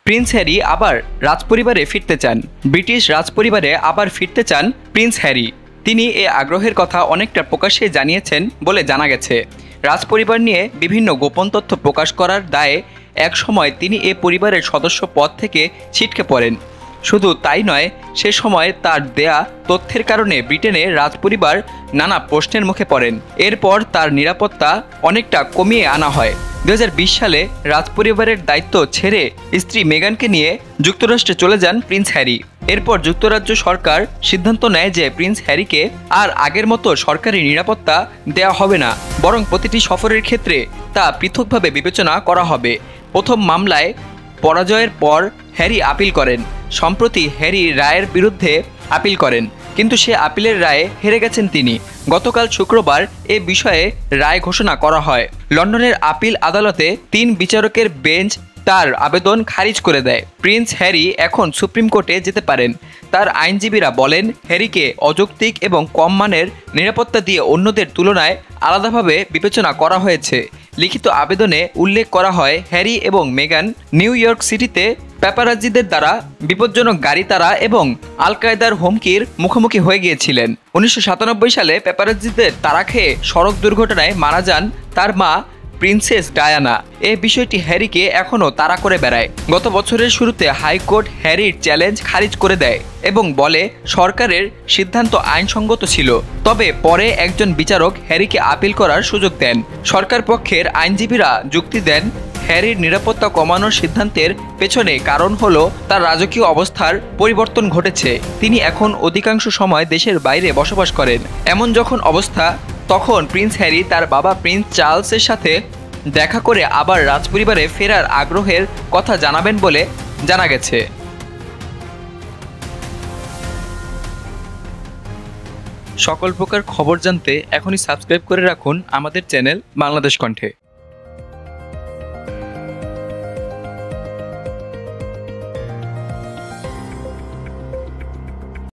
Prince Harry আবার রাজপরিবারে ফিরতে চান। ব্রিটিশ রাজপরিবারে আবার ফিরতে চান প্রিন্স হ্যারি। তিনি এ আগ্রহের কথা অনেকটা প্রকাশ্যে জানিয়েছেন বলে জানা গেছে। রাজপরিবার নিয়ে বিভিন্ন গোপন তথ্য প্রকাশ করার দায়ে একসময় তিনি এ পরিবারের সদস্য পদ থেকে ছিটকে পড়েন। শুধু তাই নয়, সে সময় তার দেয়া তথ্যের কারণে ব্রিটেনের রাজপরিবার নানা প্রশ্নের মুখে পড়েন। এরপর তার নিরাপত্তা অনেকটা কমিয়ে আনা হয়। 2020 সালে রাজপরিবারের দায়িত্ব ছেড়ে স্ত্রী মেগানকে নিয়ে যুক্তরাষ্ট্রে চলে যান প্রিন্স হ্যারি। এরপর যুক্তরাজ্য সরকার সিদ্ধান্ত নেয় যে প্রিন্স হ্যারিকে আর আগের মতো সরকারি নিরাপত্তা দেওয়া হবে না, বরং প্রতিটি সফরের ক্ষেত্রে তা পৃথকভাবে বিবেচনা করা হবে। প্রথম মামলায় পরাজয়ের পর হ্যারি আপিল করেন। সম্প্রতি হ্যারি রায়ের বিরুদ্ধে আপিল করেন, কিন্তু সে আপিলের রায়ে হেরে গেছেন তিনি। গতকাল শুক্রবার এ বিষয়ে রায় ঘোষণা করা হয়। লন্ডনের আপিল আদালতে 3 বিচারকের বেঞ্চ তার আবেদন খারিজ করে দেয়। প্রিন্স হ্যারি এখন সুপ্রিম কোর্টে যেতে পারেন। তার আইনজীবীরা বলেন, হ্যারিকে অযৌক্তিক এবং কম মানের নিরাপত্তা দিয়ে অন্যদের তুলনায় আলাদাভাবে বিবেচনা করা হয়েছে। লিখিত আবেদনে উল্লেখ করা হয়, হ্যারি এবং মেগান নিউ ইয়র্ক সিটিতে প্যাপারাজ্জিদের দ্বারা বিপজ্জনক গাড়ি তাড়া এবং আল কায়দার হুমকির মুখোমুখি হয়ে গিয়েছিলেন। 1997 সালে প্যাপারাজ্জিদের তাড়া খেয়ে সড়ক দুর্ঘটনায় মারা যান তার মা প্রিন্সেস ডায়ানা। এই বিষয়টি হ্যারিকে এখনও তাড়া করে বেড়ায়। গত বছরের শুরুতে হাইকোর্ট হ্যারির চ্যালেঞ্জ খারিজ করে দেয় এবং বলে সরকারের সিদ্ধান্ত আইনসঙ্গত ছিল। তবে পরে একজন বিচারক হ্যারিকে আপিল করার সুযোগ দেন। সরকার পক্ষের আইনজীবীরা যুক্তি দেন, হ্যারির নিরাপত্তা কমানোর সিদ্ধান্তের পেছনে কারণ হলো তার রাজকীয় অবস্থার পরিবর্তন ঘটেছে। তিনি এখন অধিকাংশ সময় দেশের বাইরে বসবাস করেন। এমন যখন অবস্থা, তখন প্রিন্স হ্যারি তার বাবা প্রিন্স চার্লসের সাথে দেখা করে আবার রাজপরিবারে ফেরার আগ্রহের কথা জানাবেন বলে জানা গেছে। সকল প্রকার খবর জানতে এখনই সাবস্ক্রাইব করে রাখুন আমাদের চ্যানেল বাংলাদেশ কণ্ঠে।